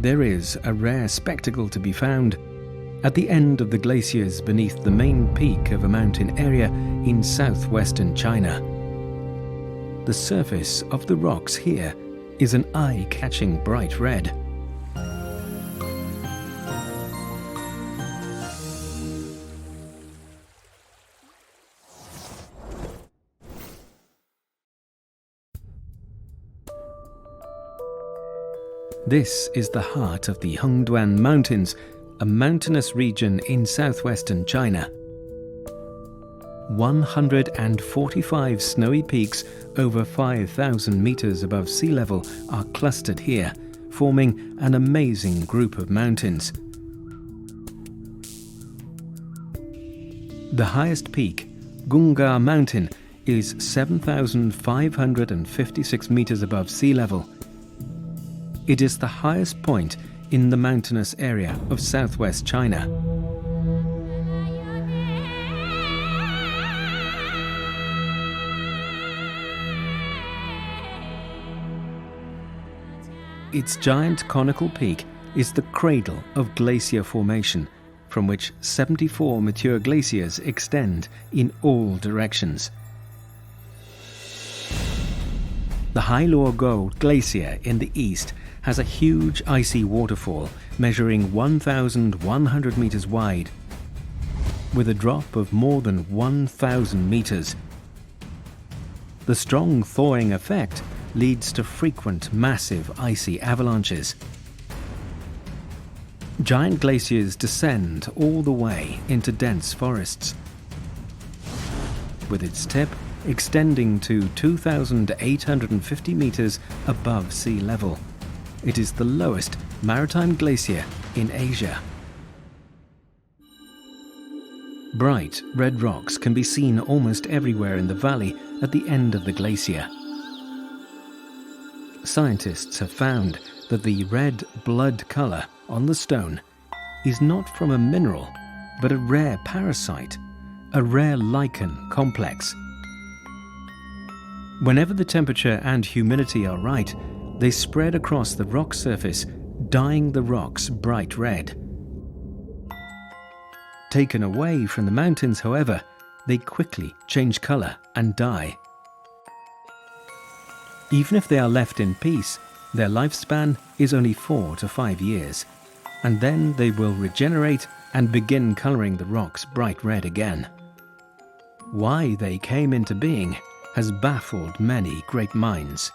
there is a rare spectacle to be found at the end of the glaciers beneath the main peak of a mountain area in southwestern China. The surface of the rocks here is an eye-catching bright red. This is the heart of the Hongduan Mountains, a mountainous region in southwestern China. 145 snowy peaks over 5,000 meters above sea level are clustered here, forming an amazing group of mountains. The highest peak, Gunga Mountain, is 7,556 meters above sea level. It is the highest point in the mountainous area of southwest China. Its giant conical peak is the cradle of glacier formation, from which 74 mature glaciers extend in all directions. The Hailuogo Glacier in the east has a huge icy waterfall measuring 1,100 meters wide, with a drop of more than 1,000 meters. The strong thawing effect leads to frequent massive icy avalanches. Giant glaciers descend all the way into dense forests, with its tip extending to 2,850 meters above sea level. It is the lowest maritime glacier in Asia. Bright red rocks can be seen almost everywhere in the valley at the end of the glacier. Scientists have found that the red blood color on the stone is not from a mineral, but a rare parasite, a rare lichen complex. Whenever the temperature and humidity are right, they spread across the rock surface, dyeing the rocks bright red. Taken away from the mountains, however, they quickly change color and die. Even if they are left in peace, their lifespan is only 4 to 5 years, and then they will regenerate and begin coloring the rocks bright red again. Why they came into being has baffled many great minds.